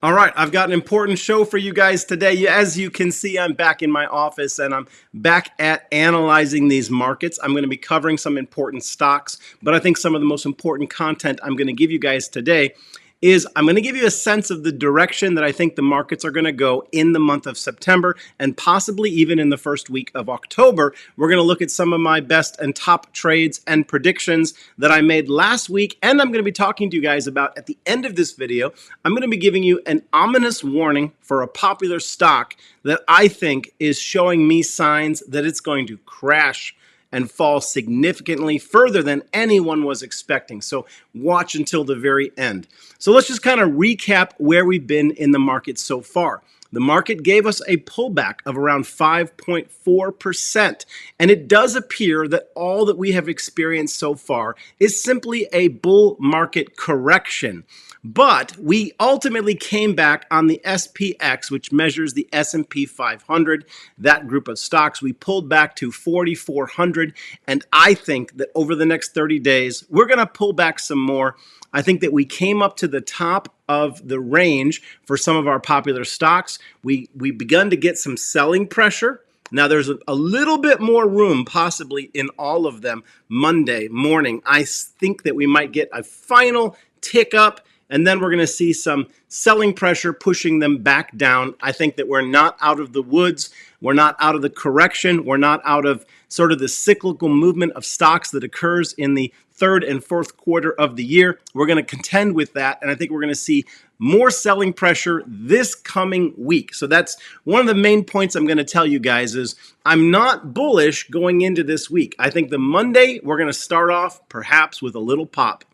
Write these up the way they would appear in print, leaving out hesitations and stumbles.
All right, I've got an important show for you guys today. As you can see, I'm back in my office and I'm back at analyzing these markets. I'm going to be covering some important stocks, but I think some of the most important content I'm going to give you guys today is I'm going to give you a sense of the direction that I think the markets are going to go in the month of September and possibly even in the first week of October. We're going to look at some of my best and top trades and predictions that I made last week, and I'm going to be talking to you guys about at the end of this video. I'm going to be giving you an ominous warning for a popular stock that I think is showing me signs that it's going to crash and fall significantly further than anyone was expecting. So watch until the very end. So let's just kind of recap where we've been in the market so far. The market gave us a pullback of around 5.4%, and it does appear that all that we have experienced so far is simply a bull market correction. But we ultimately came back on the SPX, which measures the S&P 500, that group of stocks. We pulled back to 4,400, and I think that over the next 30 days, we're going to pull back some more. I think that we came up to the top of the range for some of our popular stocks. We begun to get some selling pressure. Now, there's a little bit more room possibly in all of them Monday morning. I think that we might get a final tick up, and then we're going to see some selling pressure pushing them back down. I think that we're not out of the woods. We're not out of the correction. We're not out of sort of the cyclical movement of stocks that occurs in the third and fourth quarter of the year. We're going to contend with that, and I think we're going to see more selling pressure this coming week. So that's one of the main points I'm going to tell you guys is I'm not bullish going into this week. I think the Monday we're going to start off perhaps with a little pop.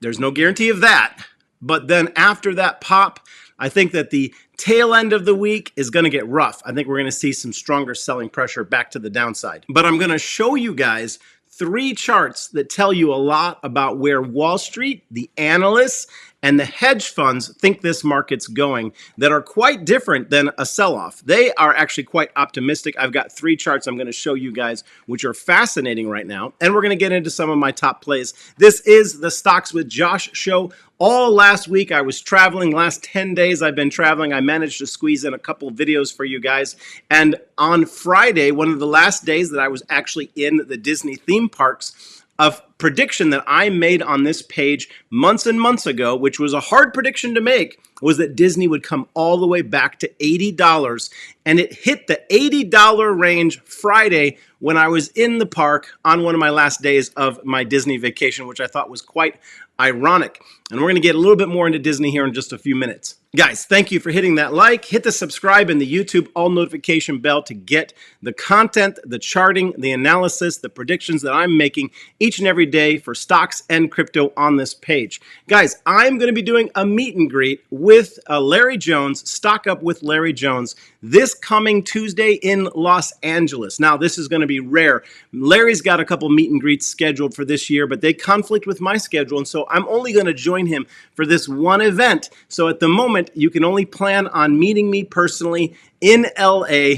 There's no guarantee of that, but then after that pop, I think that the tail end of the week is going to get rough. I think we're going to see some stronger selling pressure back to the downside. But I'm going to show you guys 3 charts that tell you a lot about where Wall Street, the analysts, and the hedge funds think this market's going that are quite different than a sell-off. They are actually quite optimistic. I've got 3 charts I'm going to show you guys, which are fascinating right now, and we're going to get into some of my top plays. This is the Stocks with Josh show. All last week I was traveling. Last 10 days I've been traveling. I managed to squeeze in a couple of videos for you guys. And on Friday, one of the last days that I was actually in the Disney theme parks, a prediction that I made on this page months and months ago, which was a hard prediction to make, was that Disney would come all the way back to $80. And it hit the $80 range Friday when I was in the park on one of my last days of my Disney vacation, which I thought was quite ironic. And we're going to get a little bit more into Disney here in just a few minutes. Guys, thank you for hitting that like. Hit the subscribe and the YouTube all notification bell to get the content, the charting, the analysis, the predictions that I'm making each and every day for stocks and crypto on this page. Guys, I'm going to be doing a meet and greet with Larry Jones, Stock Up with Larry Jones, this coming Tuesday in Los Angeles. Now, this is going to be rare. Larry's got a couple meet and greets scheduled for this year, but they conflict with my schedule, and so I'm only going to join him for this one event. So at the moment, you can only plan on meeting me personally in LA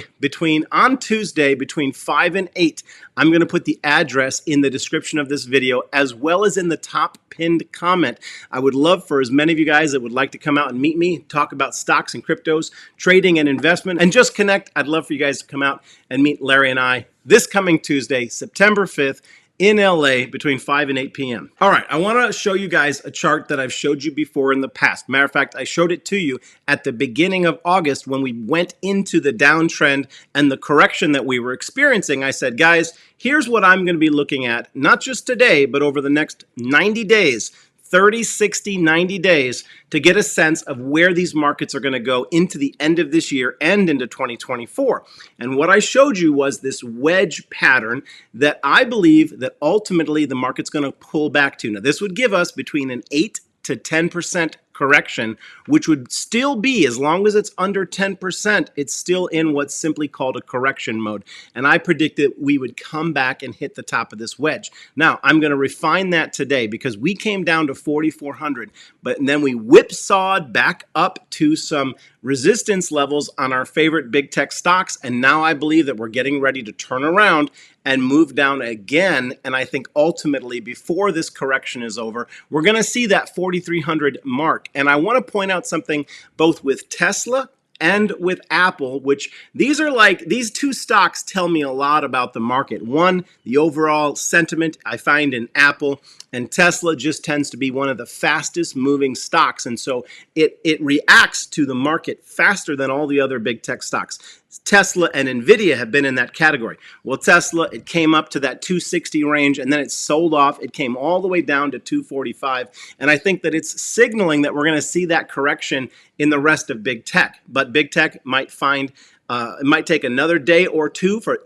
on Tuesday between 5 and 8. I'm going to put the address in the description of this video as well as in the top pinned comment. I would love for as many of you guys that would like to come out and meet me, talk about stocks and cryptos, trading and investment, and just connect. I'd love for you guys to come out and meet Larry and I this coming Tuesday, September 5th, in LA between 5 and 8 p.m. All right, I want to show you guys a chart that I've showed you before in the past. Matter of fact, I showed it to you at the beginning of August when we went into the downtrend and the correction that we were experiencing. I said, guys, here's what I'm going to be looking at, not just today, but over the next 90 days, 30, 60, 90 days to get a sense of where these markets are going to go into the end of this year and into 2024. And what I showed you was this wedge pattern that I believe that ultimately the market's going to pull back to. Now, this would give us between an 8 to 10% correction, which would still be, as long as it's under 10%, it's still in what's simply called a correction mode. And I predicted we would come back and hit the top of this wedge. Now, I'm going to refine that today because we came down to 4,400, but then we whipsawed back up to some resistance levels on our favorite big tech stocks. And now I believe that we're getting ready to turn around and move down again. And I think ultimately, before this correction is over, we're going to see that 4,300 mark. And I want to point out something both with Tesla and with Apple, which these two stocks tell me a lot about the market. One, the overall sentiment I find in Apple, and Tesla just tends to be one of the fastest moving stocks. And so it reacts to the market faster than all the other big tech stocks. Tesla and Nvidia have been in that category. Well, Tesla, it came up to that 260 range and then it sold off. It came all the way down to 245. And I think that it's signaling that we're going to see that correction in the rest of big tech. But big tech might find it might take another day or two for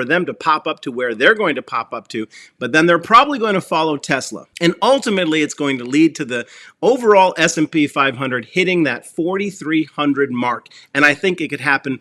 them to pop up to where they're going to pop up to, but then they're probably going to follow Tesla. And ultimately, it's going to lead to the overall S&P 500 hitting that 4,300 mark. And I think it could happen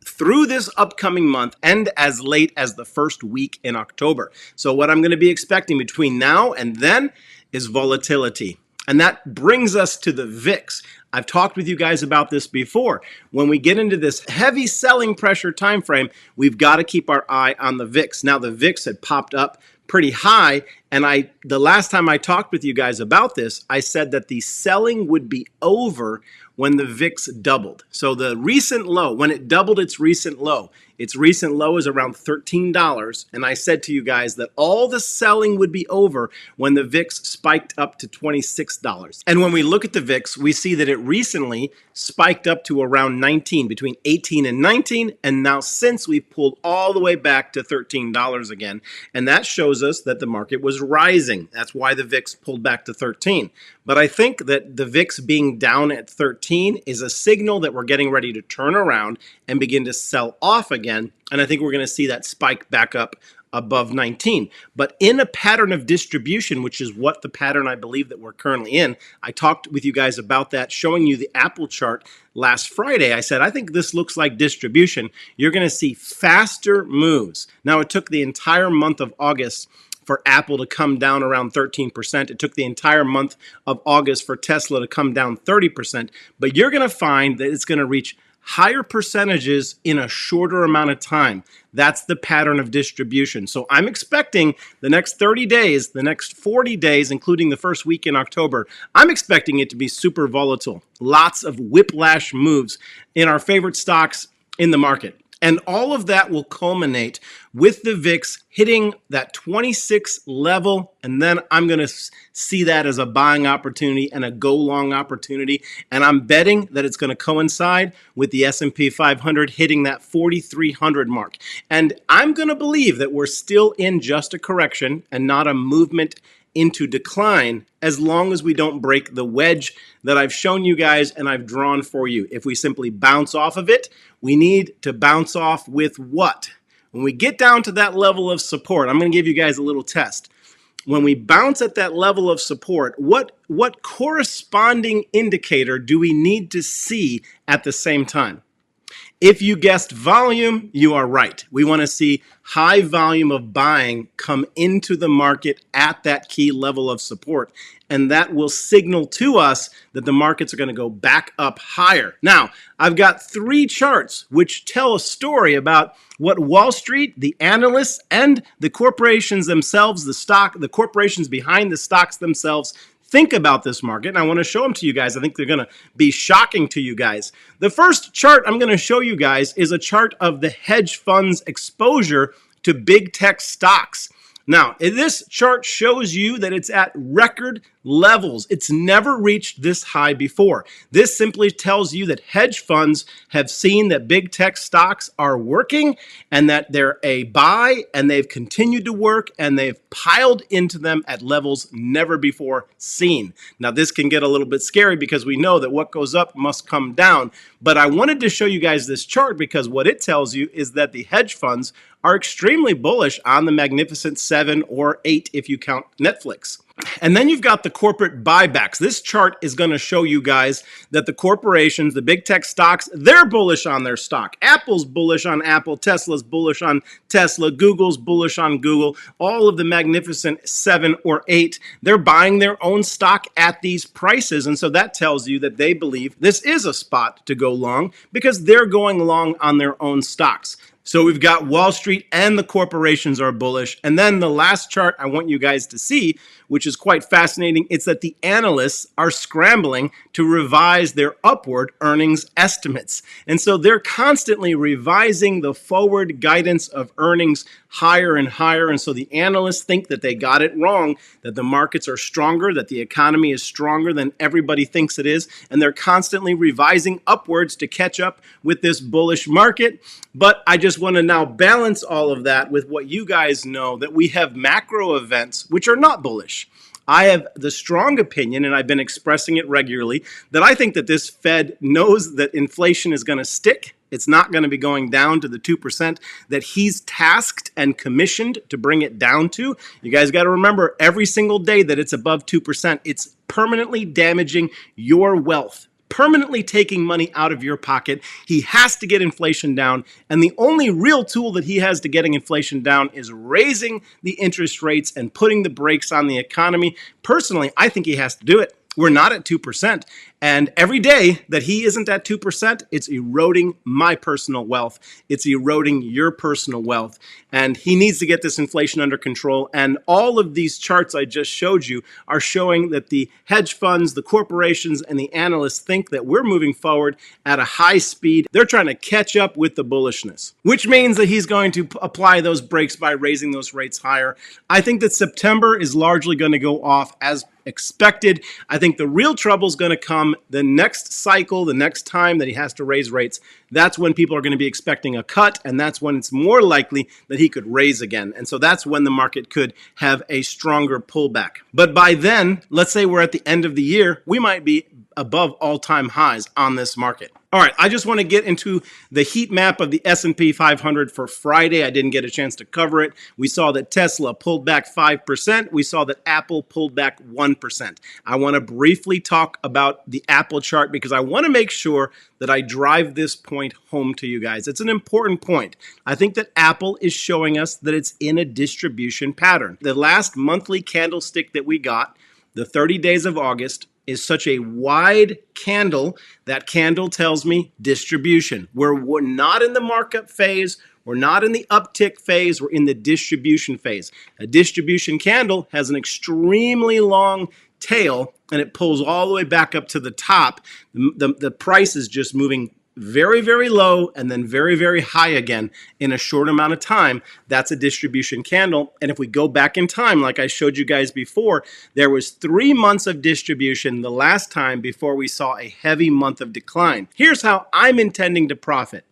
through this upcoming month and as late as the first week in October. So what I'm going to be expecting between now and then is volatility. And that brings us to the VIX. I've talked with you guys about this before. When we get into this heavy selling pressure time frame, we've got to keep our eye on the VIX. Now, the VIX had popped up pretty high, and the last time I talked with you guys about this, I said that the selling would be over when the VIX doubled. So the recent low, when it doubled its recent low is around $13, and I said to you guys that all the selling would be over when the VIX spiked up to $26. And when we look at the VIX, we see that it recently spiked up to around 19, between 18 and 19, and now since we've pulled all the way back to $13 again, and that shows us that the market was rising. That's why the VIX pulled back to 13. But I think that the VIX being down at 13 is a signal that we're getting ready to turn around and begin to sell off again. And I think we're going to see that spike back up above 19. But in a pattern of distribution, which is what the pattern I believe that we're currently in, I talked with you guys about that, showing you the Apple chart last Friday. I said, I think this looks like distribution. You're going to see faster moves. Now, it took the entire month of August for Apple to come down around 13%. It took the entire month of August for Tesla to come down 30%. But you're going to find that it's going to reach higher percentages in a shorter amount of time. That's the pattern of distribution. So I'm expecting the next 30 days, the next 40 days, including the first week in October, I'm expecting it to be super volatile. Lots of whiplash moves in our favorite stocks in the market. And all of that will culminate with the VIX hitting that 26 level. And then I'm going to see that as a buying opportunity and a go long opportunity. And I'm betting that it's going to coincide with the S&P 500 hitting that 4,300 mark. And I'm going to believe that we're still in just a correction and not a movement into decline, as long as we don't break the wedge that I've shown you guys and I've drawn for you. If we simply bounce off of it, we need to bounce off with what? When we get down to that level of support, I'm going to give you guys a little test. When we bounce at that level of support, what corresponding indicator do we need to see at the same time? If you guessed volume, you are right. We want to see high volume of buying come into the market at that key level of support. And that will signal to us that the markets are going to go back up higher. Now, I've got 3 charts which tell a story about what Wall Street, the analysts, and the corporations themselves, the corporations behind the stocks themselves, think about this market, and I want to show them to you guys. I think they're going to be shocking to you guys. The first chart I'm going to show you guys is a chart of the hedge funds exposure to big tech stocks. Now, this chart shows you that it's at record levels. It's never reached this high before. This simply tells you that hedge funds have seen that big tech stocks are working and that they're a buy, and they've continued to work, and they've piled into them at levels never before seen. Now, this can get a little bit scary because we know that what goes up must come down. But I wanted to show you guys this chart because what it tells you is that the hedge funds are extremely bullish on the Magnificent 7 or 8 if you count Netflix. And then you've got the corporate buybacks. This chart is going to show you guys that the corporations, the big tech stocks, they're bullish on their stock. Apple's bullish on Apple. Tesla's bullish on Tesla. Google's bullish on Google. All of the Magnificent 7 or 8, they're buying their own stock at these prices. And so that tells you that they believe this is a spot to go long because they're going long on their own stocks. So we've got Wall Street and the corporations are bullish. And then the last chart I want you guys to see, which is quite fascinating. It's that the analysts are scrambling to revise their upward earnings estimates. And so they're constantly revising the forward guidance of earnings higher and higher. And so the analysts think that they got it wrong, that the markets are stronger, that the economy is stronger than everybody thinks it is. And they're constantly revising upwards to catch up with this bullish market. But I just want to now balance all of that with what you guys know, that we have macro events which are not bullish. I have the strong opinion, and I've been expressing it regularly, that I think that this Fed knows that inflation is going to stick. It's not going to be going down to the 2% that he's tasked and commissioned to bring it down to. You guys got to remember, every single day that it's above 2%, it's permanently damaging your wealth, permanently taking money out of your pocket. He has to get inflation down, and the only real tool that he has to getting inflation down is raising the interest rates and putting the brakes on the economy. Personally, I think he has to do it. We're not at 2%. And every day that he isn't at 2%, it's eroding my personal wealth. It's eroding your personal wealth. And he needs to get this inflation under control. And all of these charts I just showed you are showing that the hedge funds, the corporations, and the analysts think that we're moving forward at a high speed. They're trying to catch up with the bullishness, which means that he's going to apply those brakes by raising those rates higher. I think that September is largely going to go off as expected. I think the real trouble is going to come the next cycle, the next time that he has to raise rates. That's when people are going to be expecting a cut, and that's when it's more likely that he could raise again. And so that's when the market could have a stronger pullback. But by then, let's say we're at the end of the year, we might be above all-time highs on this market. All right, I just want to get into the heat map of the S&P 500 for Friday. I didn't get a chance to cover it. We saw that Tesla pulled back 5%. We saw that Apple pulled back 1%. I want to briefly talk about the Apple chart because I want to make sure that I drive this point home to you guys. It's an important point. I think that Apple is showing us that it's in a distribution pattern. The last monthly candlestick that we got, the 30 days of August, is such a wide candle. That candle tells me distribution. We're not in the markup phase. We're not in the uptick phase. We're in the distribution phase. A distribution candle has an extremely long tail, and it pulls all the way back up to the top. The price is just moving very, very low and then very, very high again in a short amount of time. That's a distribution candle. And if we go back in time, like I showed you guys before, there was 3 months of distribution the last time before we saw a heavy month of decline. Here's how I'm intending to profit.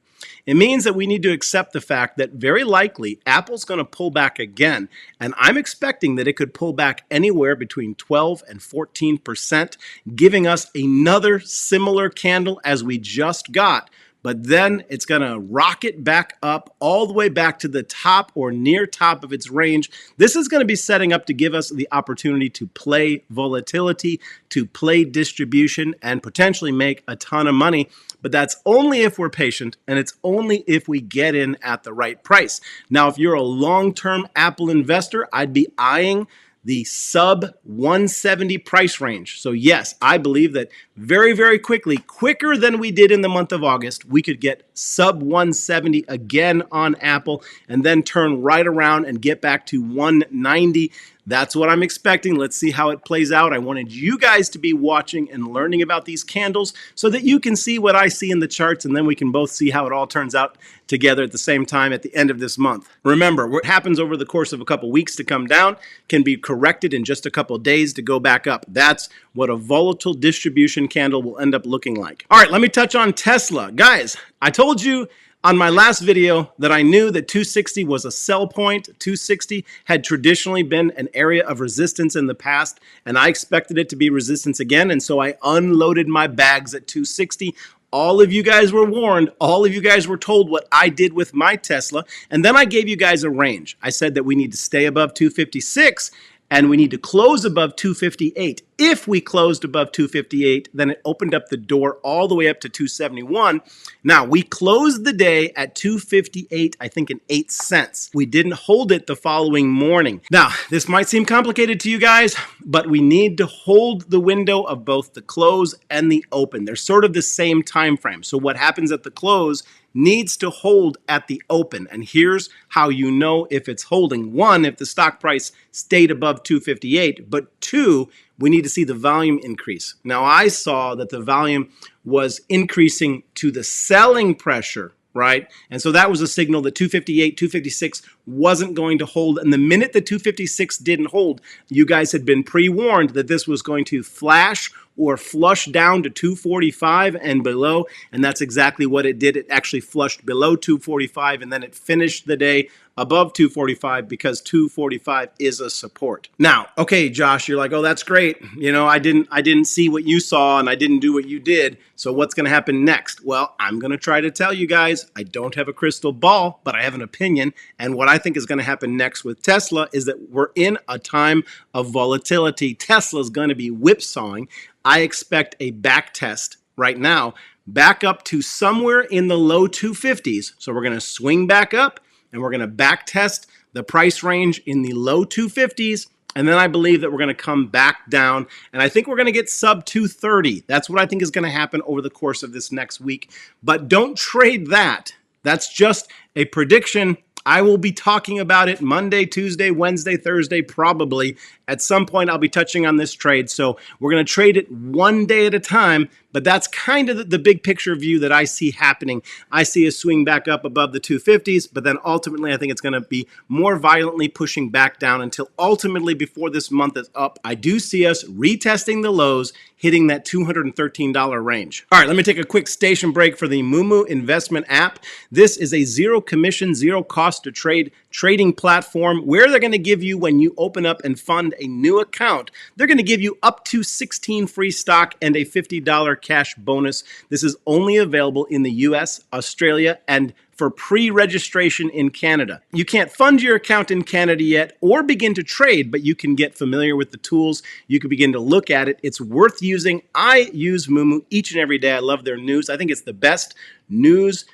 It means that we need to accept the fact that very likely Apple's going to pull back again. And I'm expecting that it could pull back anywhere between 12 and 14%, giving us another similar candle as we just got. But then it's going to rocket back up all the way back to the top or near top of its range. This is going to be setting up to give us the opportunity to play volatility, to play distribution, and potentially make a ton of money. But that's only if we're patient, and it's only if we get in at the right price. Now, if you're a long-term Apple investor, I'd be eyeing the sub 170 price range. So yes, I believe that very, very quickly, quicker than we did in the month of August, we could get sub 170 again on Apple and then turn right around and get back to 190. That's what I'm expecting. Let's see how it plays out. I wanted you guys to be watching and learning about these candles so that you can see what I see in the charts, and then we can both see how it all turns out together at the same time at the end of this month. Remember, what happens over the course of a couple weeks to come down can be corrected in just a couple days to go back up. That's what a volatile distribution candle will end up looking like. All right, let me touch on Tesla. Guys, I told you on my last video that I knew that 260 was a sell point. 260 had traditionally been an area of resistance in the past, and I expected it to be resistance again, and so I unloaded my bags at 260. All of you guys were warned. All of you guys were told what I did with my Tesla, and then I gave you guys a range. I said that we need to stay above 256, and we need to close above 258. If we closed above 258, then it opened up the door all the way up to 271. Now, we closed the day at 258, I think, and 8 cents. We didn't hold it the following morning. Now, this might seem complicated to you guys, but we need to hold the window of both the close and the open. They're sort of the same time frame. So what happens at the close needs to hold at the open. And here's how you know if it's holding. One, if the stock price stayed above 258, but two, we need to see the volume increase. Now, I saw that the volume was increasing to the selling pressure, right? And so that was a signal that 258, 256 wasn't going to hold. And the minute that 256 didn't hold, you guys had been pre-warned that this was going to flash or flush down to 245 and below, and that's exactly what it did. It actually flushed below 245, and then it finished the day above 245 because 245 is a support. Now, okay, Josh, you're like, oh, that's great. You know, I didn't see what you saw and I didn't do what you did. So what's going to happen next? Well, I'm going to try to tell you guys. I don't have a crystal ball, but I have an opinion. And what I think is going to happen next with Tesla is that we're in a time of volatility. Tesla is going to be whipsawing. I expect a back test right now, back up to somewhere in the low 250s. So we're going to swing back up and we're going to back test the price range in the low 250s. And then I believe that we're going to come back down. And I think we're going to get sub 230. That's what I think is going to happen over the course of this next week. But don't trade that. That's just a prediction. I will be talking about it Monday, Tuesday, Wednesday, Thursday, probably. At some point, I'll be touching on this trade. So we're going to trade it one day at a time. But that's kind of the big picture view that I see happening. I see a swing back up above the 250s, but then ultimately I think it's going to be more violently pushing back down until ultimately before this month is up, I do see us retesting the lows, hitting that $213 range. All right, let me take a quick station break for the Moomoo investment app. This is a zero commission, zero cost to trade trading platform where they're going to give you, when you open up and fund a new account, they're going to give you up to 16 free stock and a $50 cash bonus. This is only available in the US, Australia, and for pre-registration in Canada. You can't fund your account in Canada yet or begin to trade, but you can get familiar with the tools. You can begin to look at it. It's worth using. I use Moomoo each and every day. I love their news. I think it's the best news,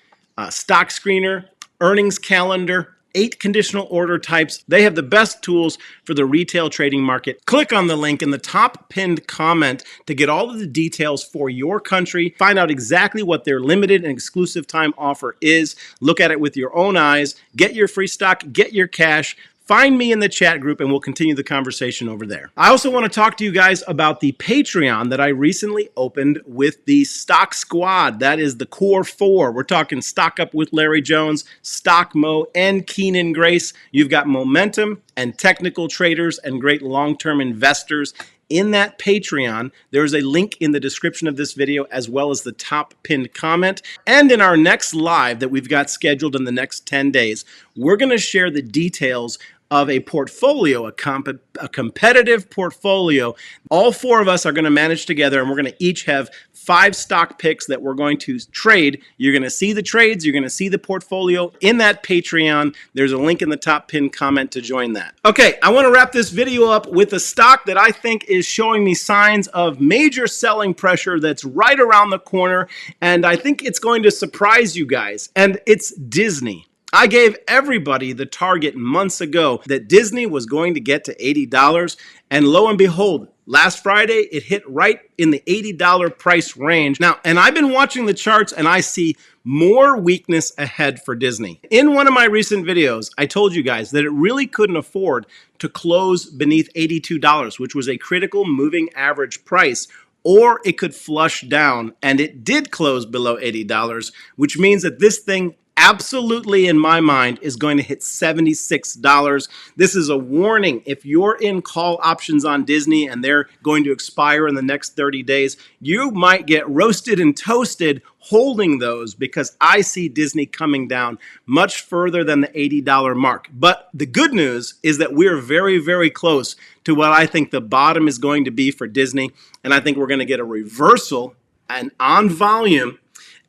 stock screener, earnings calendar, 8 conditional order types. They have the best tools for the retail trading market. Click on the link in the top pinned comment to get all of the details for your country. Find out exactly what their limited and exclusive time offer is. Look at it with your own eyes. Get your free stock, get your cash. Find me in the chat group and we'll continue the conversation over there. I also want to talk to you guys about the Patreon that I recently opened with the Stock Squad. That is the core 4. We're talking Stock Up with Larry Jones, Stock Mo, and Keenan Grace. You've got momentum and technical traders and great long-term investors in that Patreon. There's a link in the description of this video as well as the top pinned comment. And in our next live that we've got scheduled in the next 10 days, we're going to share the details of a portfolio, a competitive portfolio. All 4 of us are going to manage together and we're going to each have 5 stock picks that we're going to trade. You're going to see the trades, you're going to see the portfolio in that Patreon. There's a link in the top pinned comment to join that. Okay, I want to wrap this video up with a stock that I think is showing me signs of major selling pressure that's right around the corner, and I think it's going to surprise you guys, and it's Disney. I gave everybody the target months ago that Disney was going to get to $80, and lo and behold, last Friday, it hit right in the $80 price range. Now, and I've been watching the charts and I see more weakness ahead for Disney. In one of my recent videos, I told you guys that it really couldn't afford to close beneath $82, which was a critical moving average price, or it could flush down, and it did close below $80, which means that this thing absolutely, in my mind, is going to hit $76. This is a warning. If you're in call options on Disney and they're going to expire in the next 30 days, you might get roasted and toasted holding those, because I see Disney coming down much further than the $80 mark. But the good news is that we're very, very close to what I think the bottom is going to be for Disney. And I think we're going to get a reversal and on volume.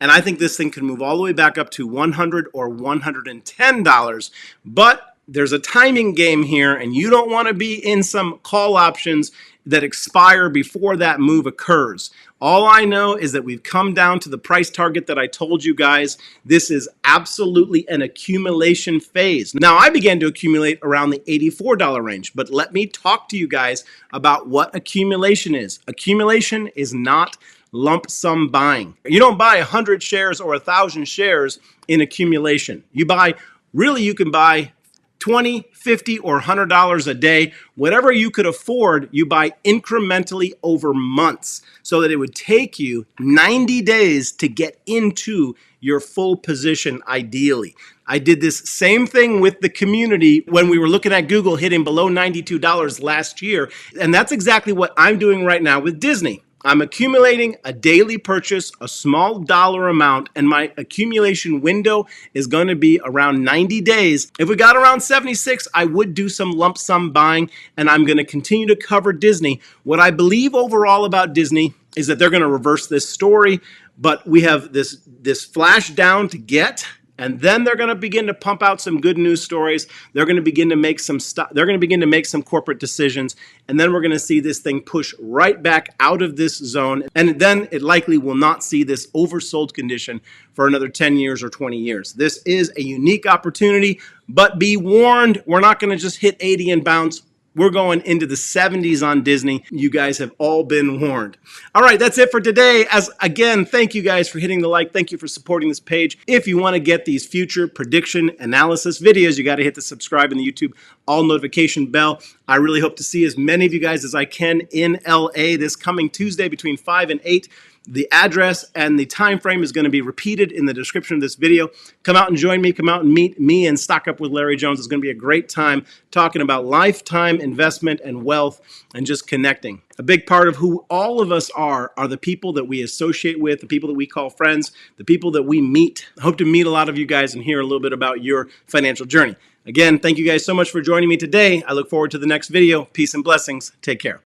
And I think this thing can move all the way back up to $100 or $110. But there's a timing game here, and you don't want to be in some call options that expire before that move occurs. All I know is that we've come down to the price target that I told you guys. This is absolutely an accumulation phase. Now, I began to accumulate around the $84 range, but let me talk to you guys about what accumulation is. Accumulation is not lump sum buying. You don't buy 100 shares or 1,000 shares in accumulation. You can buy 20, 50, or $100 a day. Whatever you could afford, you buy incrementally over months so that it would take you 90 days to get into your full position ideally. I did this same thing with the community when we were looking at Google hitting below $92 last year. And that's exactly what I'm doing right now with Disney. I'm accumulating a daily purchase, a small dollar amount, and my accumulation window is going to be around 90 days. If we got around 76, I would do some lump sum buying, and I'm going to continue to cover Disney. What I believe overall about Disney is that they're going to reverse this story, but we have this flash down to get. And then they're going to begin to pump out some good news stories. They're going to begin to make some they're going to begin to make some corporate decisions. And then we're going to see this thing push right back out of this zone. And then it likely will not see this oversold condition for another 10 years or 20 years. This is a unique opportunity, but be warned, we're not going to just hit 80 and bounce. We're going into the 70s on Disney. You guys have all been warned. All right, that's it for today. Again, thank you guys for hitting the like. Thank you for supporting this page. If you want to get these future prediction analysis videos, you got to hit the subscribe and the YouTube all notification bell. I really hope to see as many of you guys as I can in LA this coming Tuesday between 5 and 8. The address and the time frame is going to be repeated in the description of this video. Come out and join me. Come out and meet me and Stock Up with Larry Jones. It's going to be a great time talking about lifetime investment and wealth and just connecting. A big part of who all of us are the people that we associate with, the people that we call friends, the people that we meet. I hope to meet a lot of you guys and hear a little bit about your financial journey. Again, thank you guys so much for joining me today. I look forward to the next video. Peace and blessings. Take care.